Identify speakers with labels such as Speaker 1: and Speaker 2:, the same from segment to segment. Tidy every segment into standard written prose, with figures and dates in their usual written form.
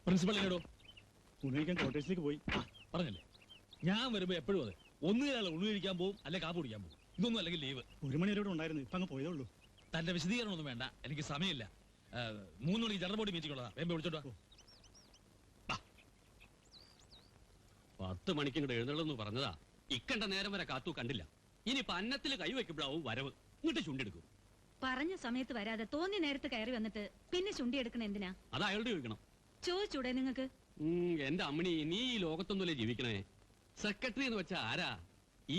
Speaker 1: Principal ഇല്ലടോ.
Speaker 2: ഉണയിക്കാൻ ക്വാർട്ടേഴ്സിലേക്ക് പോയി.
Speaker 1: പറഞ്ഞല്ലേ, ഞാൻ വരുമ്പോ എപ്പോഴും അതെ, ഒന്നുകിൽ ഉണ്ണി കഴിക്കാൻ പോകും, അല്ലെ കാപ്പ് കുടിക്കാൻ പോകും. ഇതൊന്നും അല്ലെങ്കിൽ ലീവ്.
Speaker 2: 1 മണി വരെ ഉണ്ടായിരുന്നു, ഇപ്പൊ അങ്ങ് പോയതേ ഉള്ളൂ.
Speaker 1: തന്റെ വിശദീകരണം ഒന്നും വേണ്ട, എനിക്ക് സമയമില്ല. 3 മണിക്ക് ജനറൽ ബോഡി മീറ്റിംഗ് ഉള്ളതാ, വേമ്പ വിളിച്ചോട്ടോ.
Speaker 3: 10 മണിക്ക് ഇങ്ങോട്ട് എഴുന്നള്ളെന്ന് പറഞ്ഞതാ. ഇക്കണ്ട നേരം വരെ കാത്തു കണ്ടില്ല. ഇനി അന്നത്തിൽ കൈവയ്ക്കുമ്പോഴാവും വരവ്. ഇങ്ങോട്ട് ചുണ്ടെടുക്കും.
Speaker 4: പറഞ്ഞ സമയത്ത് വരാതെ തോന്നി നേരത്ത് കയറി വന്നിട്ട് പിന്നെ ചുണ്ടി എടുക്കണ എന്തിനാ?
Speaker 3: അത് അയാളുടെ ചോദിക്കണം.
Speaker 4: ചോദിച്ചൂടെ നിങ്ങൾക്ക്?
Speaker 3: എന്റെ അമ്മണി, നീ ഈ ലോകത്തൊന്നുമല്ലേ ജീവിക്കണേ? സെക്രട്ടറി എന്ന് വെച്ചാ ആരാ?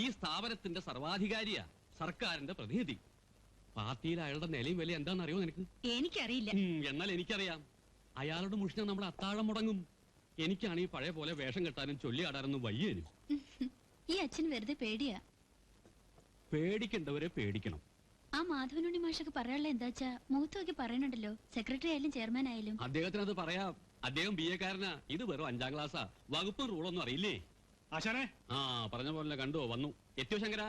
Speaker 3: ഈ സ്ഥാപനത്തിന്റെ സർവാധികാരിയാ, സർക്കാരിന്റെ പ്രതിനിധി. പാർട്ടിയിൽ അയാളുടെ നിലയും വില എന്താണെന്നറിയോ നിനക്ക്?
Speaker 4: എനിക്കറിയില്ല.
Speaker 3: എന്നാൽ എനിക്കറിയാം. അയാളുടെ മുഷ്ണ നമ്മുടെ അത്താഴം മുടങ്ങും. എനിക്കാണ് ഈ പഴയ പോലെ വേഷം കെട്ടാനും ചൊല്ലിയാടാനൊന്നും വയ്യേനും.
Speaker 5: ഈ അച്ഛൻ വെറുതെ പേടിയാ.
Speaker 3: പേടിക്കേണ്ടവരെ പേടിക്കണം.
Speaker 5: ആ മാധവനുണ്ണി മാഷൊക്കെ പറയാനുള്ള എന്താച്ചാ മൂത്തൊക്കെ പറയണുണ്ടല്ലോ, സെക്രട്ടറി ആയാലും ചെയർമാൻ ആയാലും.
Speaker 3: അദ്ദേഹത്തിന് അത് പറയാം. അദ്ദേഹം BA കാരനാ. ഇത് വെറും 5ാം ക്ലാസ്സാ. വകുപ്പും റൂളൊന്നും അറിയില്ലേ?
Speaker 2: ആശാനെ,
Speaker 3: ആ പറഞ്ഞ പോലെ കണ്ടോ, വന്നു. എത്തിയോ ശങ്കരാ?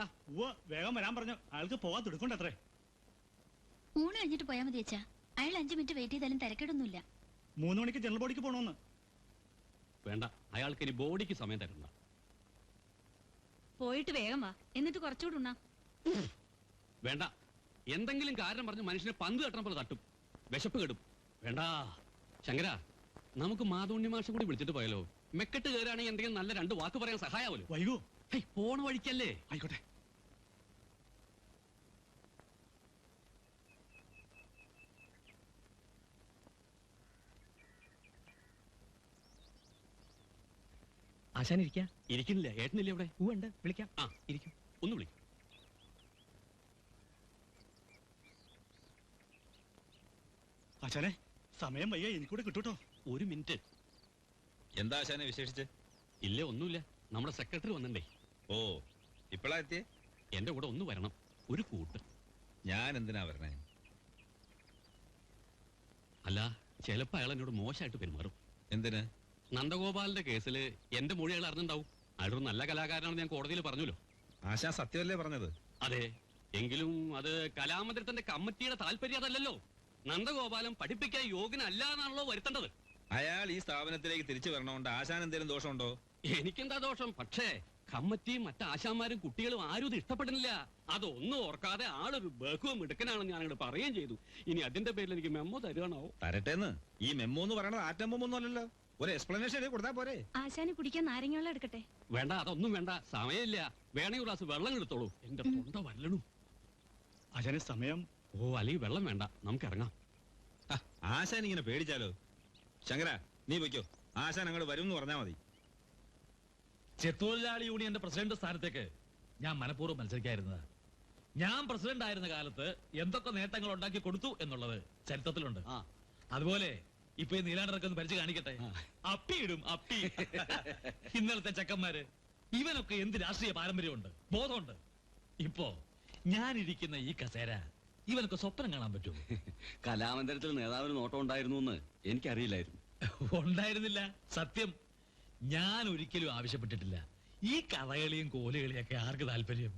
Speaker 2: വേഗം വരാൻ പറഞ്ഞു. അയാൾക്ക് പോകാൻ തുടുക്കണ്ട അത്രേ.
Speaker 5: ഊണ് കഴിഞ്ഞിട്ട് പോയാൽ മതി അച്ഛാ. അയാൾ 5 മിനിറ്റ് വെയിറ്റ് ചെയ്താലും തിരക്കേടൊന്നുമില്ല.
Speaker 2: 3 മണിക്ക് ജനറൽ ബോഡിക്ക് പോകണമെന്ന്.
Speaker 3: വേണ്ട, അയാൾക്ക് ഇനി ബോഡിക്ക് സമയം തരണ്ട.
Speaker 4: പോയിട്ട് വേഗം വാ, എന്നിട്ട് കുറച്ചുകൂടെ ഉണ്ണാ.
Speaker 3: വേണ്ട, എന്തെങ്കിലും കാരണം പറഞ്ഞ് മനുഷ്യനെ പന്ത് തട്ടണം പോലെ തട്ടും. വിശപ്പ് കെടും. വേണ്ട ശങ്കര, നമുക്ക് മാധവണ്ണി മാഷം കൂടി വിളിച്ചിട്ട് പോയാലോ? മെക്കെട്ട് കയറുകയാണെങ്കിൽ എന്തെങ്കിലും നല്ല 2 വാക്ക് പറയാൻ സഹായാവല്ലോ.
Speaker 2: വൈകോ?
Speaker 3: പോണ വഴിക്കല്ലേ.
Speaker 2: ആയിക്കോട്ടെ.
Speaker 1: ആശാൻ ഇരിക്കാ?
Speaker 3: ഇരിക്കുന്നില്ല. ഏട്ടനില്ല ഇവിടെ?
Speaker 1: ഉണ്ട്, വിളിക്കാം.
Speaker 3: ആ ഇരിക്കും. ഒന്ന് വിളിക്കും.
Speaker 2: ആശാനെ, സമയം വയ്യ, എനിക്കൂടെ കിട്ടൂട്ടോ.
Speaker 3: 1 മിനിറ്റ്.
Speaker 6: എന്താ ആശാനെ വിശേഷിച്ച്?
Speaker 3: ഇല്ല, ഒന്നുമില്ല. നമ്മുടെ സെക്രട്ടറി വന്നിണ്ടേ.
Speaker 6: ഓ, ഇപ്പളാ എത്തിയേ?
Speaker 3: എന്റെ കൂടെ ഒന്ന് വരണം, ഒരു കൂട്ട്.
Speaker 6: ഞാൻ എന്തിനാ വരണേ?
Speaker 3: അല്ല, ചിലപ്പോ അയാൾ എന്നോട് മോശമായിട്ട് പെരുമാറും.
Speaker 6: എന്തിന്?
Speaker 3: നന്ദഗോപാലിന്റെ കേസിൽ എന്റെ മൊഴി അയാൾ അറിഞ്ഞിട്ടുണ്ടാവും. അയാളൊരു നല്ല കലാകാരനാണെന്ന് ഞാൻ കോടതിയിൽ പറഞ്ഞല്ലോ.
Speaker 6: ആശാൻ സത്യമല്ലേ പറഞ്ഞത്?
Speaker 3: അതെ, എങ്കിലും അത് കലാമന്ദിരത്തിന്റെ കമ്മിറ്റിയുടെ താല്പര്യം അതല്ലല്ലോ. നന്ദഗോപാലം പഠിപ്പിക്കാൻ യോഗ്യനല്ല എന്നാണല്ലോ വരുത്തേണ്ടത്.
Speaker 6: അയാൾ ഈ സ്ഥാപനത്തിലേക്ക് തിരിച്ചു വരണോണ്ട് ആശാൻ എന്തെങ്കിലും ദോഷമുണ്ടോ?
Speaker 3: എനിക്കെന്താ ദോഷം? പക്ഷേ കമ്മിറ്റിയും മറ്റ് ആശാന്മാരും കുട്ടികളും ആരും ഇത് ഇഷ്ടപ്പെടുന്നില്ല. അതൊന്നും ഓർക്കാതെ ആളൊരു ബഹുവും മിടുക്കനാണെന്ന് ഞാൻ അങ്ങോട്ട് പറയുകയും ചെയ്തു. ഇനി അതിന്റെ പേരിൽ എനിക്ക് മെമ്മോ തരുവാണോ?
Speaker 6: തരട്ടെന്ന്. ഈ മെമ്മോ എന്ന് പറയണത് ആറ്റം ബൊമ്മൊന്നും അല്ലല്ലോ. ഒരു എക്സ്പ്ലനേഷൻ കൊടുത്താ പോരെ?
Speaker 4: ആശാന് കുടിക്കാൻ നാരങ്ങ എടുക്കട്ടെ?
Speaker 3: വേണ്ട, അതൊന്നും വേണ്ട. സമയമില്ല. വേണമെങ്കിൽ ഗ്ലാസ് വെള്ളം എടുത്തോളൂ. എന്റെ തൊണ്ട വല്ലണു.
Speaker 2: ആശാനെ, സമയം.
Speaker 3: ഓ, അല്ലെങ്കിൽ വെള്ളം വേണ്ട, നമുക്ക് ഇറങ്ങാം.
Speaker 6: ആശാൻ ഇങ്ങനെ പേടിച്ചാലോ? ശങ്കര, നീ വയ്ക്കോ. ആശാൻ അങ്ങോട്ട് വരും എന്ന് പറഞ്ഞാ മതി.
Speaker 1: ചെത്തൊഴിലാളി യൂണിയന്റെ പ്രസിഡന്റ് സ്ഥാനത്തേക്ക് ഞാൻ മനഃപൂർവ്വം മത്സരിക്കായിരുന്നത്. ഞാൻ പ്രസിഡന്റ് ആയിരുന്ന കാലത്ത് എന്തൊക്കെ നേട്ടങ്ങൾ ഉണ്ടാക്കി കൊടുത്തു എന്നുള്ളത് ചരിത്രത്തിലുണ്ട്. അതുപോലെ ഇപ്പൊ ഈ നീലാണ്ടർക്കൊന്ന് ഭരിച്ചു കാണിക്കട്ടെ. അപ്പിയിടും, അപ്പി. ഇന്നലത്തെ ചെക്കന്മാര് ഇവനൊക്കെ എന്ത് രാഷ്ട്രീയ പാരമ്പര്യമുണ്ട്, ബോധമുണ്ട്. ഇപ്പോ ഞാനിരിക്കുന്ന ഈ കസേര ഇവനൊക്കെ സ്വപ്നം കാണാൻ പറ്റുമോ?
Speaker 3: കലാമന്ദിരത്തിൽ നേതാവിന് നോട്ടം ഉണ്ടായിരുന്നു എന്ന് എനിക്കറിയില്ലായിരുന്നു.
Speaker 1: ഉണ്ടായിരുന്നില്ല, സത്യം. ഞാൻ ഒരിക്കലും ആവശ്യപ്പെട്ടിട്ടില്ല. ഈ കഥകളിയും കോലുകളിയൊക്കെ ആർക്ക് താല്പര്യം?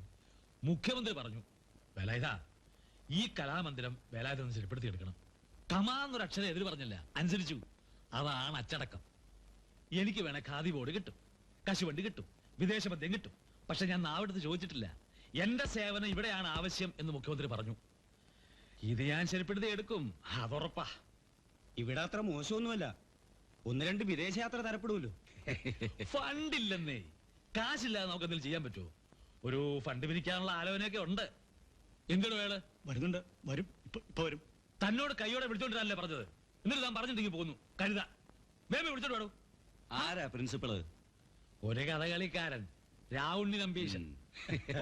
Speaker 1: മുഖ്യമന്ത്രി പറഞ്ഞു, വേലായുധ, ഈ കലാമന്ദിരം വേലായുധം ശരിപ്പെടുത്തിയെടുക്കണം. കമാന്നൊരു അക്ഷരം എതിര് പറഞ്ഞില്ല, അനുസരിച്ചു. അതാണ് അച്ചടക്കം. എനിക്ക് വേണേ ഖാദി ബോർഡ് കിട്ടും, കശുവണ്ടി കിട്ടും, വിദേശ മദ്യം കിട്ടും. പക്ഷെ ഞാൻ നാവിടുത്ത് ചോദിച്ചിട്ടില്ല. എന്റെ സേവനം ഇവിടെയാണ് ആവശ്യം എന്ന് മുഖ്യമന്ത്രി പറഞ്ഞു. ഇത് ഞാൻ ശരിപ്പെടുത്തി എടുക്കും, അതുറപ്പാ.
Speaker 7: ഇവിടെ അത്ര മോശമൊന്നുമല്ല. 1-2 വിദേശയാത്ര തരപ്പെടുമല്ലോ.
Speaker 1: ഫണ്ടില്ലെന്നേ. കാശില്ലാതെ നമുക്ക് എന്തെങ്കിലും ചെയ്യാൻ പറ്റുമോ? ഒരു ഫണ്ട് പിരിക്കാനുള്ള ആലോചനയൊക്കെ ഉണ്ട്. എന്തിനു വേള്?
Speaker 2: വരുന്നുണ്ട്, വരും, ഇപ്പൊ വരും.
Speaker 1: തന്നോട് കൈയോടെ വിളിച്ചോണ്ടിരല്ലേ പറഞ്ഞത്? എന്നിട്ട് താൻ പറഞ്ഞിട്ടെങ്കിൽ പോകുന്നു. കരുതാ വേമ വിളിച്ചോണ്ട് വേണോ?
Speaker 3: ആരാ പ്രിൻസിപ്പള്?
Speaker 1: ഒരു കഥകളിക്കാരൻ, രാവുണ്ണി നമ്പീശൻ.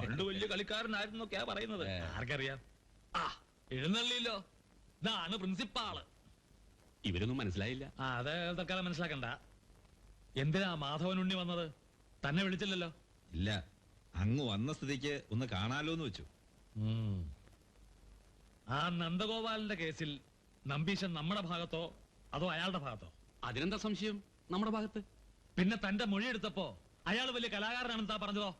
Speaker 1: പണ്ട് വലിയ കളിക്കാരനായിരുന്നൊക്കെയാ പറയുന്നത്. ആർക്കറിയാം? എഴുന്നള്ളില്ലോ. ഇതാണ് പ്രിൻസിപ്പാള്.
Speaker 3: ഇവരൊന്നും മനസ്സിലായില്ല.
Speaker 1: അത് തൽക്കാലം മനസ്സിലാക്കണ്ട. എന്തിനാ മാധവനുണ്ണി വന്നത്? തന്നെ വിളിച്ചില്ലല്ലോ.
Speaker 6: ഇല്ല, അങ്ങ് വന്ന സ്ഥിതിക്ക് ഒന്ന് കാണാലോ എന്ന് വെച്ചു.
Speaker 1: ആ നന്ദഗോപാലിന്റെ കേസിൽ നമ്പീശൻ നമ്മുടെ ഭാഗത്തോ അതോ അയാളുടെ ഭാഗത്തോ?
Speaker 3: അതിനെന്താ സംശയം? നമ്മുടെ ഭാഗത്ത്.
Speaker 1: പിന്നെ തന്റെ മൊഴിയെടുത്തപ്പോ അയാൾ വലിയ കലാകാരനാണെന്ന് താ പറഞ്ഞതോ?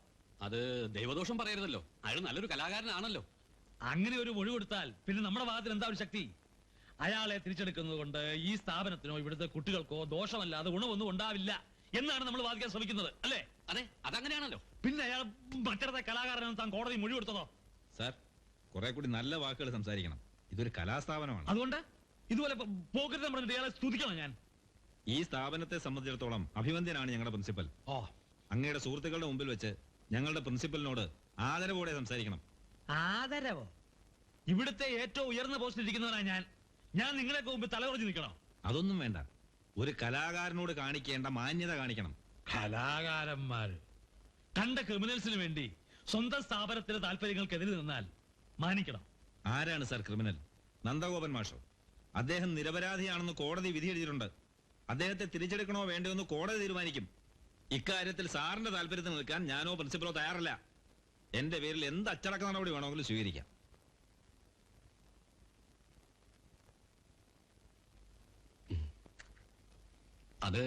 Speaker 3: അത് ദൈവദോഷം പറയരുതല്ലോ. അയാൾ നല്ലൊരു കലാകാരനാണല്ലോ.
Speaker 1: അങ്ങനെ ഒരു മൊഴി കൊടുത്താൽ പിന്നെ നമ്മുടെ ഭാഗത്തിന് എന്താ ഒരു ശക്തി? അയാളെ തിരിച്ചെടുക്കുന്നത് കൊണ്ട് ഈ സ്ഥാപനത്തിനോ ഇവിടുത്തെ കുട്ടികൾക്കോ ദോഷമല്ലാതെ ഗുണമൊന്നും ഉണ്ടാവില്ല എന്നാണ് നമ്മൾ വാദിക്കാൻ ശ്രമിക്കുന്നത്, അല്ലേ?
Speaker 3: അതെ, അതങ്ങനെയാണല്ലോ.
Speaker 1: പിന്നെ അയാൾ മറ്റേ കലാകാരനും താൻ കോടതി മൊഴി കൊടുത്തതോ?
Speaker 6: സാർ, കുറെ കൂടി നല്ല വാക്കുകൾ സംസാരിക്കണം. ഇതൊരു കലാസ്ഥാപനമാണ്.
Speaker 1: അതുകൊണ്ട് ഇതുപോലെ പോക്കറ്റ് നമ്മുടെ ഇയാളെ സ്തുതിക്കണം ഞാൻ.
Speaker 6: ഈ സ്ഥാപനത്തെ സംബന്ധിച്ചിടത്തോളം അഭിവന്ദ്യനാണ് ഞങ്ങളുടെ പ്രിൻസിപ്പൽ.
Speaker 1: ഓ,
Speaker 6: അങ്ങയുടെ സുഹൃത്തുക്കളുടെ മുമ്പിൽ വെച്ച് ഞങ്ങളുടെ പ്രിൻസിപ്പലിനോട് ആദരവോടെ സംസാരിക്കണം.
Speaker 1: ആദരവോ? ഇവിടുത്തെ ഏറ്റവും ഉയർന്ന പോസ്റ്റിൽ ഇരിക്കുന്നവനാണ് ഞാൻ. ഞാൻ നിങ്ങളെയൊക്കെ മുമ്പ് തലകുറച്ച് നിൽക്കണോ?
Speaker 6: അതൊന്നും വേണ്ട. ഒരു കലാകാരനോട് കാണിക്കേണ്ട മാന്യത കാണിക്കണം.
Speaker 1: കലാകാരന്മാര് കണ്ട ക്രിമിനൽസിന് വേണ്ടി സ്വന്തം സ്ഥാപനത്തിലെ താല്പര്യങ്ങൾക്കെതിരെ നിന്നാൽ മാനിക്കണം.
Speaker 6: ആരാണ് സാർ ക്രിമിനൽ? നന്ദഗോപൻ മാഷോ? അദ്ദേഹം നിരപരാധിയാണെന്ന് കോടതി വിധി എഴുതിയിട്ടുണ്ട്. അദ്ദേഹത്തെ തിരിച്ചെടുക്കണോ വേണ്ടോ എന്ന് കോടതി തീരുമാനിക്കും. ഇക്കാര്യത്തിൽ സാറിന്റെ താല്പര്യത്തിന് നിൽക്കാൻ ഞാനോ പ്രിൻസിപ്പലോ തയ്യാറല്ല. എന്റെ പേരിൽ എന്ത് അച്ചടക്ക നടപടി വേണമെങ്കിലും സ്വീകരിക്കാം.
Speaker 3: അത്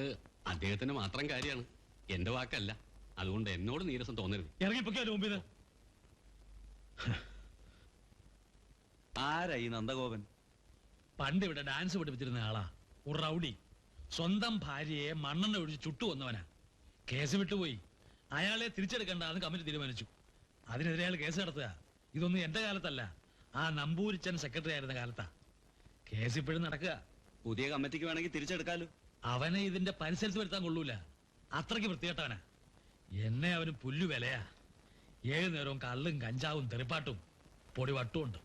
Speaker 3: അദ്ദേഹത്തിന് മാത്രം കാര്യമാണ്, എന്റെ വാക്കല്ല. അതുകൊണ്ട് എന്നോട് നീരസം തോന്നരുത്.
Speaker 1: ഇറങ്ങിപ്പൊക്കെ മുമ്പിൽ
Speaker 7: ആരായി നന്ദഗോപൻ?
Speaker 1: പണ്ട് ഇവിടെ ഡാൻസ് പഠിപ്പിച്ചിരുന്ന ആളാ. ഒരു റൗഡി. സ്വന്തം ഭാര്യയെ മണ്ണെണ്ണ ഒഴിച്ച് ചുട്ടു വന്നവനാ. കേസ് വിട്ടുപോയി. അയാളെ തിരിച്ചെടുക്കേണ്ടെന്ന് കമ്മിറ്റി തീരുമാനിച്ചു. അതിനെതിരെ അയാൾ കേസ് നടത്തുക. ഇതൊന്നും എന്റെ കാലത്തല്ല, ആ നമ്പൂരിച്ചൻ സെക്രട്ടറി ആയിരുന്ന കാലത്താ. കേസ് ഇപ്പോഴും നടക്കുക.
Speaker 7: പുതിയ കമ്മിറ്റിക്ക് വേണമെങ്കിൽ തിരിച്ചെടുക്കാലോ.
Speaker 1: അവനെ ഇതിന്റെ പരിസരത്ത് വരുത്താൻ കൊള്ളൂല. അത്രയ്ക്ക് വൃത്തികെട്ടവനാ. എന്നെ അവന് പുല്ലു വിലയാ. 7 നേരവും കള്ളും കഞ്ചാവും തെറിപ്പാട്ടും പൊടി വട്ടുമുണ്ട്.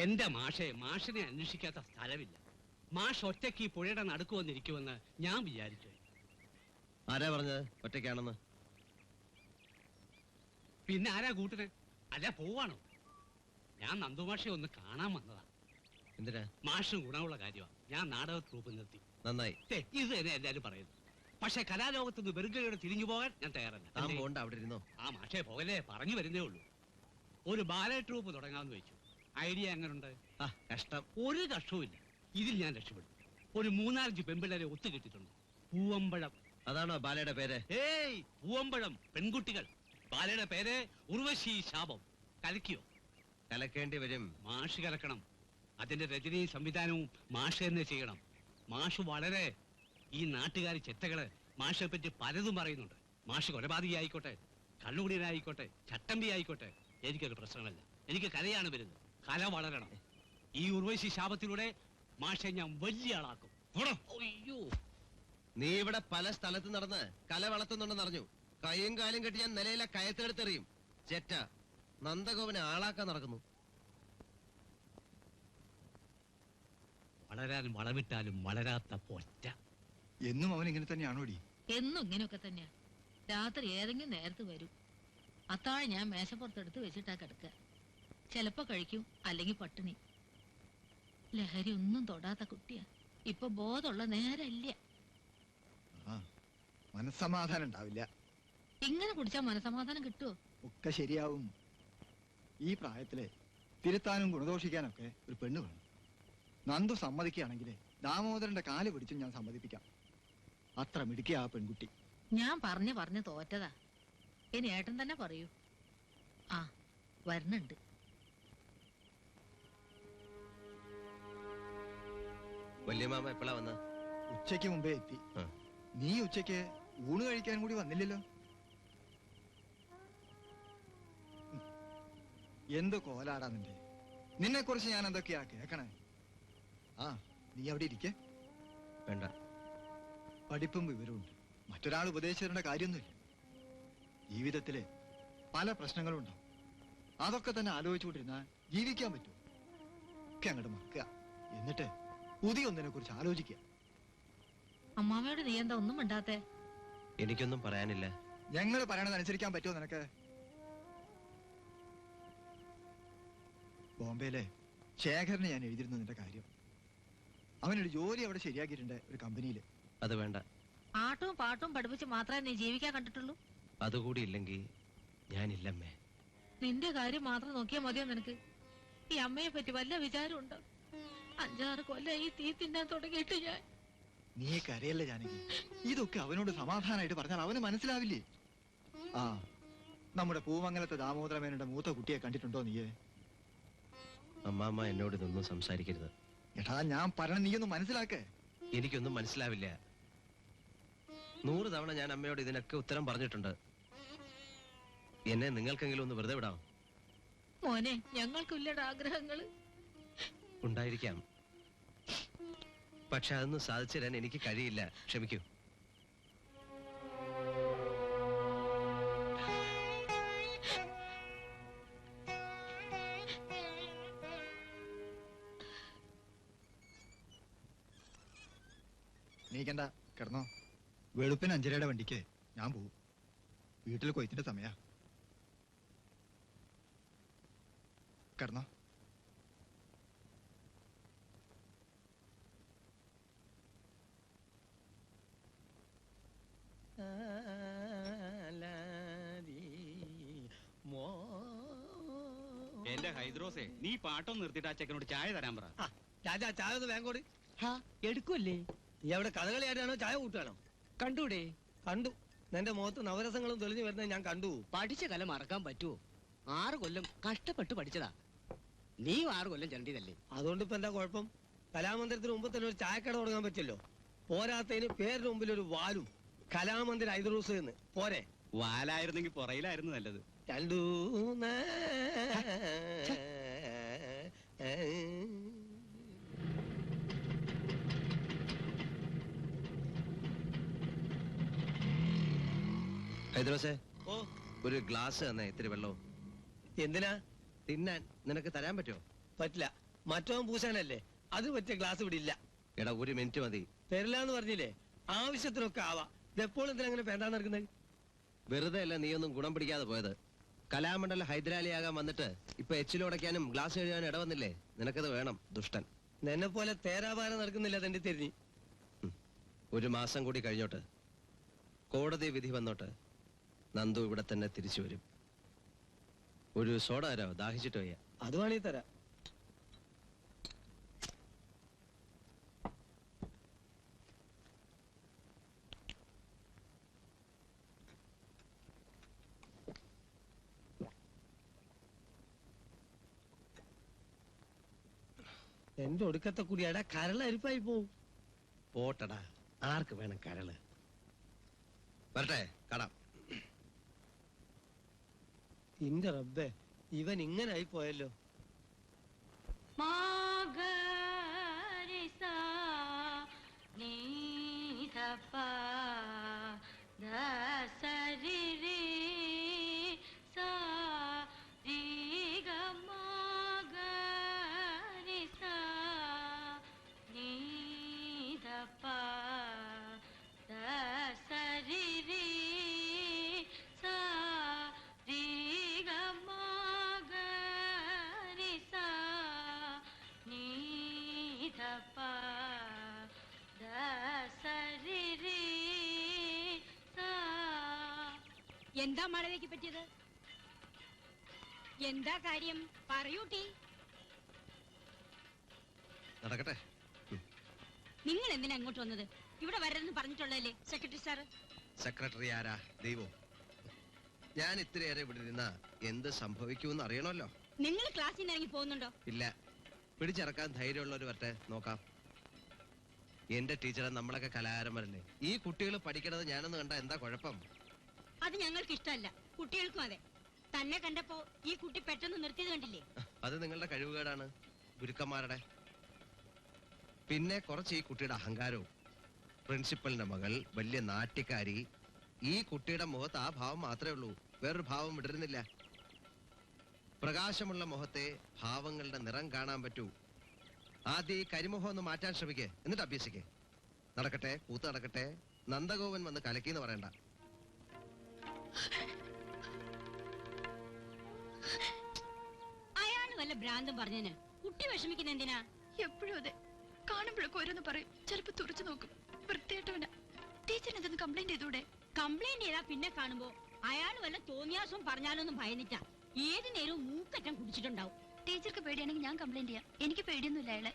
Speaker 8: എന്റെ മാഷിനെ അന്വേഷിക്കാത്ത സ്ഥലമില്ല. മാഷ് ഒറ്റയ്ക്ക് ഈ പുഴയുടെ നടുക്ക് വന്നിരിക്കുമെന്ന് ഞാൻ വിചാരിച്ചു.
Speaker 7: ആരാ പറഞ്ഞത് ഒറ്റയ്ക്കാണെന്ന്?
Speaker 8: പിന്നെ ആരാ കൂട്ടിന്? അല്ല, പോവാണോ? ഞാൻ നന്ദുമാഷെ ഒന്ന് കാണാൻ വന്നതാ.
Speaker 7: എന്തിനാ?
Speaker 8: മാഷും ഗുണമുള്ള കാര്യമാണ്. ഞാൻ നാടക ട്രൂപ്പ് നിർത്തി.
Speaker 7: നന്നായി.
Speaker 8: ഇത് തന്നെ എല്ലാരും പറയുന്നു. പക്ഷെ കലാലോകത്ത് നിന്ന് വെറുകയോടെ തിരിഞ്ഞു പോകാൻ ഞാൻ തയ്യാറല്ല.
Speaker 7: താൻ പോണ്ട, അവിടെ ഇരുന്നോ.
Speaker 8: ആ മാഷെ പോകലേ, പറഞ്ഞു വരുന്നേ ഉള്ളൂ. ഒരു ബാലെ ട്രൂപ്പ് തുടങ്ങാമെന്ന് വെച്ചു. ഐഡിയ എങ്ങനുണ്ട്?
Speaker 7: ആ, കഷ്ടം.
Speaker 8: ഒരു കഷ്ടവുമില്ല. ഇതിൽ ഞാൻ രക്ഷപ്പെടും. ഒരു 3-4 പെമ്പിള്ളേരെ ഒത്തുകിട്ടിട്ടുണ്ട്. പൂവമ്പഴം.
Speaker 7: അതാണോ ബാലയുടെ പേര്?
Speaker 8: ഏയ്, പൂവമ്പഴം, പെൺകുട്ടികൾ. ബാലയുടെ പേര് ഉർവശി ശാപം. കലക്കിയോ?
Speaker 7: കലക്കേണ്ടി വരും.
Speaker 8: മാഷ് കലക്കണം. അതിന്റെ രചനയും സംവിധാനവും മാഷ് തന്നെ ചെയ്യണം. മാഷ് വളരെ ഈ നാട്ടുകാരി ചെറ്റകള് മാഷെ പറ്റി പലതും പറയുന്നുണ്ട്. മാഷ് കൊലപാതകി ആയിക്കോട്ടെ, കള്ളുകുടിയനായിക്കോട്ടെ, ചട്ടമ്പി ആയിക്കോട്ടെ, എനിക്കൊരു പ്രശ്നമല്ല. എനിക്ക് കലയാണ് വരുന്നത്. കല വളരണം. ഈ ഉർവശി ശാപത്തിലൂടെ മാഷെ ഞാൻ വലിയ ആളാക്കും. അയ്യോ,
Speaker 7: നീ ഇവിടെ പല സ്ഥലത്ത് നടന്ന് കല വളർത്തുന്നുണ്ടെന്ന് അറിഞ്ഞു. കൈയും കാലും കെട്ടി ഞാൻ നിലയിലെ കയത്തെടുത്തെറിയും. ചെറ്റ നന്ദഗോപനെ ആളാക്കാൻ നടക്കുന്നു.
Speaker 8: വളരാനും വളവിട്ടാലും വളരാത്ത പൊറ്റ.
Speaker 9: എന്നും അവൻ ഇങ്ങനെ തന്നെയാണോടി?
Speaker 10: എന്നും ഇങ്ങനെയൊക്കെ തന്നെയാ. രാത്രി ഏതെങ്കിലും നേരത്ത് വരും. അത്താഴം ഞാൻ മേശപ്പുറത്തെടുത്ത് വെച്ചിട്ടാ കിടക്കുക. ചിലപ്പോ കഴിക്കും, അല്ലെങ്കിൽ പട്ടിണി. ലഹരി ഒന്നും തൊടാത്ത കുട്ടിയാ. ഇപ്പൊ ബോധമുള്ള നേരല്ല.
Speaker 9: ആ, മനസ്സമാധാനം ഉണ്ടാവില്ല.
Speaker 10: ഇങ്ങനെ കുടിച്ചാ മനസമാധാനം കിട്ടുമോ?
Speaker 9: ഒക്കെ ശരിയാവും. ഈ പ്രായത്തില് തിരുത്താനും ഗുണദോഷിക്കാനൊക്കെ ഒരു പെണ്ണ് വേണം. നന്ദു സമ്മതിക്കുകയാണെങ്കിൽ ദാമോദരന്റെ കാല് പിടിച്ചും ഞാൻ സമ്മതിപ്പിക്കാം. അത്ര മിടുക്കിയ ആ പെൺകുട്ടി.
Speaker 10: ഞാൻ പറഞ്ഞു തോറ്റതാ. ഇനി ഏട്ടൻ തന്നെ പറയൂ. ആ, വരുന്നുണ്ട്.
Speaker 7: വലിയ മാമ എപ്പോഴാ വന്ന?
Speaker 9: ഉച്ചയ്ക്ക് മുമ്പേ എത്തി.
Speaker 7: ആ.
Speaker 9: നീ ഉച്ചയ്ക്ക് ഊണ് കഴിക്കാൻ കൂടി വന്നില്ലല്ലോ. എന്ത് കോലാടാ നിന്റെ. നിന്നെ കുറിച്ച് ഞാൻ എന്തൊക്കെയാ കേക്കണേ. ആ, നീ അവിടെ ഇരിക്കേ.
Speaker 7: വേണ്ട.
Speaker 9: പഠിപ്പും വിവരമുണ്ട്. മറ്റൊരാൾ ഉപദേശിച്ചിടേണ്ട കാര്യമൊന്നുമില്ല. ജീവിതത്തില് പല പ്രശ്നങ്ങളും ഉണ്ടാവും. അതൊക്കെ തന്നെ ആലോചിച്ചുകൊണ്ടിരുന്നാൽ ജീവിക്കാൻ പറ്റുമോ? ഒക്കെ അങ്ങോട്ട് മറക്കുക. എന്നിട്ട് പുതിയ ഒന്നിനെ കുറിച്ച് ആലോചിക്കുക.
Speaker 10: അമ്മാമ്മയോട് നീ എന്താ ഒന്നും മിണ്ടാത്തെ?
Speaker 7: എനിക്കൊന്നും പറയാനില്ല.
Speaker 9: ഞങ്ങൾ പറയണത് അനുസരിക്കാൻ പറ്റുമോ നിനക്ക്? ബോംബെയിലെ ശേഖരന് ഞാൻ എഴുതിയിരുന്നു നിന്റെ കാര്യം. അവനൊരു ജോലി അവിടെ ശരിയാക്കിയിട്ടുണ്ട്, ഒരു കമ്പനിയിൽ.
Speaker 7: അത് വേണ്ട.
Speaker 10: ആട്ടവും പാട്ടും പഠിപ്പിച്ച് മാത്രമേ നീ ജീവിക്കാൻ കണ്ടിട്ടുള്ളൂ.
Speaker 7: അതുകൂടി ഇല്ലെങ്കിൽ ഞാനില്ലമ്മേ.
Speaker 10: നിന്റെ കാര്യം മാത്രം നോക്കിയാൽ മതിയോ നിനക്ക്? ഈ അമ്മയെ പറ്റി വല്ല വിചാരമുണ്ടോ? 5-6 കൊല്ലം ഈ തീ തിന്നാൻ തുടങ്ങിയിട്ട് ഞാൻ.
Speaker 9: നീ കരയല്ലേ ജാനകി. ഇതൊക്കെ അവനോട് സമാധാനമായിട്ട് പറഞ്ഞാൽ അവന് മനസ്സിലാവില്ലേ? ആ, നമ്മുടെ പൂമംഗലത്തെ ദാമോദരമേനയുടെ മൂത്ത കുട്ടിയെ കണ്ടിട്ടുണ്ടോ നീയെ?
Speaker 7: അമ്മാമ്മ എന്നോട് ഇതൊന്നും സംസാരിക്കരുത്.
Speaker 9: എടാ, ഞാൻ പറഞ്ഞ നീയൊന്നും മനസ്സിലാക്കേ.
Speaker 7: എനിക്കൊന്നും മനസ്സിലാവില്ല. 100 തവണ ഞാൻ അമ്മയോട് ഇതിനൊക്കെ ഉത്തരം പറഞ്ഞിട്ടുണ്ട്. എന്നെ നിങ്ങൾക്കെങ്കിലും ഒന്ന് വെറുതെ വിടാം.
Speaker 10: മോനെ, ഞങ്ങൾക്കില്ലട ആഗ്രഹങ്ങള്.
Speaker 7: ഉണ്ടായിരിക്കാം, പക്ഷെ അതൊന്നും സാധിച്ചു തരാൻ എനിക്ക് കഴിയില്ല. ക്ഷമിക്കൂ.
Speaker 9: നീക്കണ്ട, കിടന്നോ. വെളുപ്പിന് 5:30 വണ്ടിക്ക് ഞാൻ പോവും. വീട്ടിൽ കൊയ്ത്തിന്റെ സമയാ. കിടന്നോ.
Speaker 2: എന്റെ ഹൈദ്രോസേ, നീ പാട്ടൊന്നും നിർത്തിയിട്ട് ആ ചെക്കനോട് ചായ തരാൻ പറ.
Speaker 11: രാജാ, ചായ ഒന്ന് വേങ്കോട്.
Speaker 12: എടുക്കുമല്ലേ?
Speaker 11: നീ അവിടെ കഥകളിയായിട്ടാണോ ചായ കൂട്ടാണോ?
Speaker 12: കണ്ടൂടെ?
Speaker 11: കണ്ടു. നിന്റെ മുഖത്ത് നവരസങ്ങളും തെളിഞ്ഞു വരുന്നത് ഞാൻ കണ്ടു.
Speaker 12: പഠിച്ച കല മറക്കാൻ പറ്റുമോ? 6 കൊല്ലം കഷ്ടപ്പെട്ട് പഠിച്ചതാ. നീ 6 കൊല്ലം ചെണ്ടിയതല്ലേ?
Speaker 11: അതുകൊണ്ട് ഇപ്പൊ എന്താ കുഴപ്പം? കലാമന്ദിരത്തിന് മുമ്പ് തന്നെ ഒരു ചായക്കട തുടങ്ങാൻ പറ്റിയല്ലോ. പോരാത്തതിന് പേരിന് മുമ്പിൽ ഒരു വാലും. കലാമന്ദിർ ഹൈദ്രൂസ് എന്ന് പോരെ?
Speaker 2: വാലായിരുന്നെങ്കിൽ പുറയിലായിരുന്നു നല്ലത്.
Speaker 11: രണ്ടു
Speaker 7: ഹൈദ്രോസേ,
Speaker 11: ഓ,
Speaker 7: ഒരു ഗ്ലാസ് തന്നെ ഇത്തിരി വെള്ളവും.
Speaker 11: എന്തിനാ?
Speaker 7: തിന്നാൻ നിനക്ക് തരാൻ പറ്റുമോ?
Speaker 11: പറ്റില്ല. മറ്റവൻ പൂശാനല്ലേ, അത് പറ്റിയ ഗ്ലാസ് ഇവിടെ ഇല്ല.
Speaker 7: എടാ, 1 മിനിറ്റ് മതി.
Speaker 11: തരില്ലാന്ന് പറഞ്ഞില്ലേ? ആവശ്യത്തിനൊക്കെ ആവാ. ഇതെപ്പോഴും എന്തിനാ അങ്ങനെ വേണ്ടാന്ന് നടക്കുന്നത്?
Speaker 7: വെറുതെ അല്ല നീയൊന്നും ഗുണം പിടിക്കാതെ പോയത്. കലാമണ്ഡലം ഹൈദരാലിയാകാൻ വന്നിട്ട് ഇപ്പൊ എച്ചിലുടയ്ക്കാനും ഗ്ലാസ് എഴുതാനും ഇടവന്നില്ലേ? നിനക്കത് വേണം, ദുഷ്ടൻ.
Speaker 11: നിന്നെ പോലെ തേരാപാര നടക്കുന്നില്ല തെണ്ടി തിരിഞ്ഞ്.
Speaker 7: 1 മാസം കൂടി കഴിഞ്ഞോട്ട്, കോടതി വിധി വന്നോട്ട്, നന്ദു ഇവിടെ തന്നെ തിരിച്ചു വരും. ഒരു സോഡ തരാമോ? ദാഹിച്ചിട്ട് വയ്യ.
Speaker 11: അത് വേണേ തരാം. എന്റെ ഒടുക്കത്തെ കുടിയാടാ, കരള അരിപ്പായി പോവും.
Speaker 7: പോട്ടടാ, ആർക്ക് വേണം കരള്? വരട്ടെ, കാണാം.
Speaker 11: ഇന്റെ റബ്ബേ, ഇവൻ ഇങ്ങനെ ആയി പോയല്ലോ.
Speaker 4: എന്താ മാളവികയ്ക്ക് പറ്റിയത്? എന്താ കാര്യം? പറയൂട്ടി.
Speaker 7: നടക്കട്ടെ.
Speaker 4: നിങ്ങൾ എന്തിനാ അങ്ങോട്ട് വന്നത്? ഇവിടെ വരരുതെന്ന് പറഞ്ഞിട്ടുള്ളതല്ലേ സെക്രട്ടറി സാറ്?
Speaker 7: സെക്രട്ടറി ആരാ? ദൈവം. ഞാൻ ഇത്രയേറെ ഇവിടെ ഇരുന്ന എന്ത് സംഭവിക്കുമെന്ന് അറിയണമല്ലോ.
Speaker 4: നിങ്ങൾ ക്ലാസ്സിൽ നിന്ന് ഇറങ്ങി പോകുന്നുണ്ടോ?
Speaker 7: ഇല്ല, പിടിച്ചിറക്കാൻ ധൈര്യമുള്ളവർ വരട്ടെ, നോക്കാം. എന്റെ ടീച്ചറെ, നമ്മളൊക്കെ കലാകാരന്മാരല്ലേ. ഈ കുട്ടികൾ പഠിക്കണത് ഞാനൊന്ന് കണ്ട എന്താ കുഴപ്പം?
Speaker 4: അത് ഞങ്ങൾക്ക് ഇഷ്ടമല്ല, കുട്ടികൾക്കും അതെ. തന്നെ കണ്ടപ്പോ ഈ കുട്ടി പെട്ടെന്ന് നിർത്തിയത് കണ്ടില്ലേ?
Speaker 7: അത് നിങ്ങളുടെ കഴിവുകേടാണ്, ഗുരുക്കന്മാരുടെ. പിന്നെ കുറച്ച് ഈ കുട്ടിയുടെ അഹങ്കാരവും. പ്രിൻസിപ്പലിന്റെ മകൾ, വലിയ നാട്യക്കാരി. ഈ കുട്ടിയുടെ മുഖത്ത് ആ ഭാവം മാത്രമേ ഉള്ളൂ, വേറൊരു ഭാവം വിടരുന്നില്ല. പ്രകാശമുള്ള മുഖത്തെ ഭാവങ്ങളുടെ നിറം കാണാൻ പറ്റൂ. ആദ്യം ഈ കരിമുഖം ഒന്ന് മാറ്റാൻ ശ്രമിക്കേ, എന്നിട്ട് അഭ്യസിക്കേ. നടക്കട്ടെ, കൂത്ത് നടക്കട്ടെ. നന്ദഗോപൻ വന്ന് കലക്കിന്ന് പറയണ്ട.
Speaker 4: അയാള് വല്ല ഭ്രാന്തം പറഞ്ഞതിന് കുട്ടി വിഷമിക്കുന്ന എന്തിനാ?
Speaker 5: എപ്പോഴും അതെ, കാണുമ്പോഴൊക്കെ ഓരോന്ന് പറയും, ചിലപ്പോ തുറച്ചു നോക്കും. വൃത്തിയായിട്ടവനാ. ടീച്ചറിന് എന്തെന്ന് കംപ്ലൈന്റ് ചെയ്തൂടെ?
Speaker 4: കംപ്ലൈന്റ് ചെയ്താ പിന്നെ കാണുമ്പോ അയാള് വല്ല തോന്നിയാസം പറഞ്ഞാലൊന്നും ഭയന്നിട്ടാ. ഏത് നേരവും മൂക്കറ്റം കുടിച്ചിട്ടുണ്ടാവും.
Speaker 5: ടീച്ചർക്ക് പേടിയാണെങ്കിൽ ഞാൻ കംപ്ലൈന്റ് ചെയ്യാം. എനിക്ക് പേടിയൊന്നുമില്ല അയാളെ.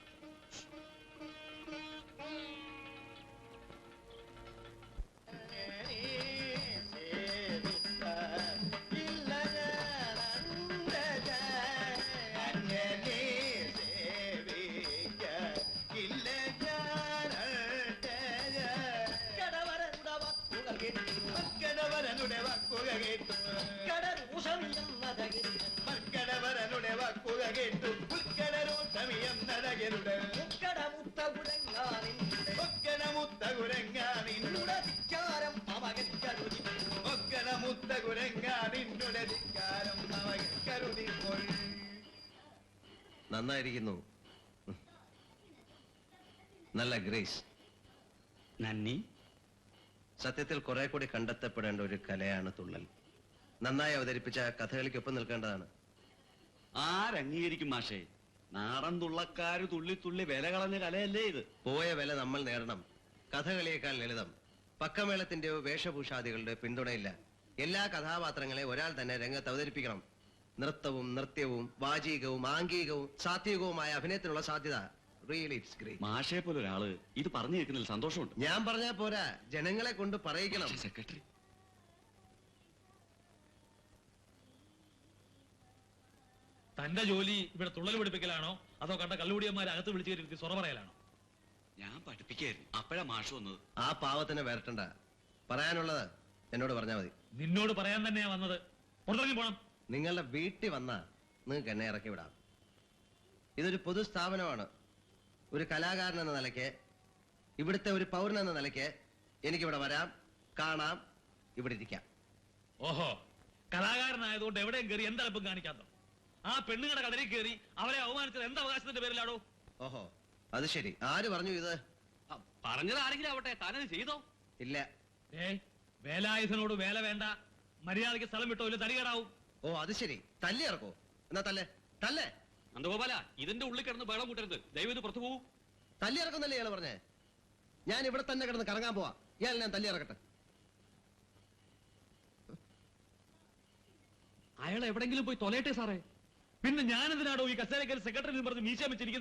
Speaker 7: നന്നായിരിക്കുന്നു. നല്ല ഗ്രേസ്.
Speaker 2: നന്ദി.
Speaker 7: സത്യത്തിൽ കുറെ കൂടി കണ്ടെത്തപ്പെടേണ്ട ഒരു കലയാണ് തുള്ളൽ. നന്നായി അവതരിപ്പിച്ച കഥകളിക്കൊപ്പം നിൽക്കേണ്ടതാണ്.
Speaker 2: ആരംഗീകരിക്കും മാഷേ? നാടൻ തുള്ളക്കാര് തുള്ളി തുള്ളി വില കളഞ്ഞ കലയല്ലേ ഇത്?
Speaker 7: പോയ വില നമ്മൾ നേടണം. കഥകളിയേക്കാൾ ലളിതം. പക്കമേളത്തിന്റെയോ വേഷഭൂഷാദികളുടെ പിന്തുണയില്ല. എല്ലാ കഥാപാത്രങ്ങളെ ഒരാൾ തന്നെ രംഗത്ത് അവതരിപ്പിക്കണം. നൃത്തവും നൃത്യവും വാചികവും ആംഗികവും സാത്വികവുമായ അഭിനയത്തിനുള്ള സാധ്യത. Really it's great.
Speaker 2: മാഷയെ പോലെ ഒരാള് ഇത് പറഞ്ഞു കേൾക്കുന്നതിൽ സന്തോഷമുണ്ട്.
Speaker 7: ഞാൻ പറഞ്ഞാ പോരാ, ജനങ്ങളെ കൊണ്ട് പറയിക്കണം.
Speaker 2: സെക്രട്ടറി,
Speaker 1: തന്റെ ജോലി ഇവിടെ തുള്ളൽ പഠിപ്പിക്കലാണോ അതോ കണ്ട കള്ളുകൂടിയന്മാരെ അകത്ത് വിളിച്ചു കയറ്റി സൊറ പറയലാണോ?
Speaker 2: ഞാൻ പഠിപ്പിക്കായിരുന്നു. അപ്പോഴാ മാഷ് വന്നത്.
Speaker 7: ആ പാവത്തിനെ വരട്ടണ്ട. പറയാനുള്ളത് എന്നോട് പറഞ്ഞാൽ മതി.
Speaker 1: നിന്നോട് പറയാൻ തന്നെയാ വന്നത്. പുറത്തിറങ്ങി പോണം.
Speaker 7: നിങ്ങളുടെ വീട്ടിൽ വന്നാ നിങ്ങൾക്ക് എന്നെ ഇറക്കി വിടാം. ഇതൊരു പൊതു സ്ഥാപനമാണ്. ഒരു കലാകാരൻ എന്ന നിലയ്ക്ക്, ഇവിടുത്തെ ഒരു പൗരൻ എന്ന നിലയ്ക്ക് എനിക്കിവിടെ വരാം, കാണാം, ഇവിടെ ഇരിക്കാം.
Speaker 1: ഓഹോ, കലാകാരനായതുകൊണ്ട് എവിടെയും കയറി എന്തലപ്പം കാണിക്കാത്തോ? ആ പെണ്ണുങ്ങളുടെ കടലിൽ കയറി അവരെ അവമാനിച്ചത് എന്ത് അവകാശത്തിന്റെ പേരിലാണോ?
Speaker 7: ഓഹോ, അത് ശരി. ആര് പറഞ്ഞു ഇത്?
Speaker 3: പറഞ്ഞത് ആരെങ്കിലും ആവട്ടെ, താനത് ചെയ്തോ?
Speaker 7: ഇല്ല.
Speaker 1: വേലായുധനോട് വേല വേണ്ട, മര്യാദയ്ക്ക് സ്ഥലം വിട്ടോ ഇല്ല തടികേടാവും.
Speaker 7: ഓ അത് ശരി. തല്ലി ഇറക്കോ? എന്നാ തല്ലേ തല്ലേ.
Speaker 3: നന്ദഗോപാല, ഇതിന്റെ ഉള്ളിൽ കിടന്ന് ബഹളം കൂട്ടരുത്. ദയവ് ഇത് പുറത്തു പോകൂ.
Speaker 7: തല്ലി ഇറക്കുന്നല്ലേ ഇയാൾ പറഞ്ഞേ? ഞാൻ ഇവിടെ തന്നെ കിടന്ന് കറങ്ങാൻ പോവാ. ഇയാൾ ഞാൻ തല്ലി ഇറക്കട്ടെ.
Speaker 3: അയാൾ എവിടെങ്കിലും പോയി തൊലയട്ടെ സാറേ.
Speaker 1: പിന്നെ ഞാനെന്തിനാടോ ഈ കസേരക്കൽ സെക്രട്ടറി പറഞ്ഞ് മീശ വെച്ചിരിക്കുന്നത്?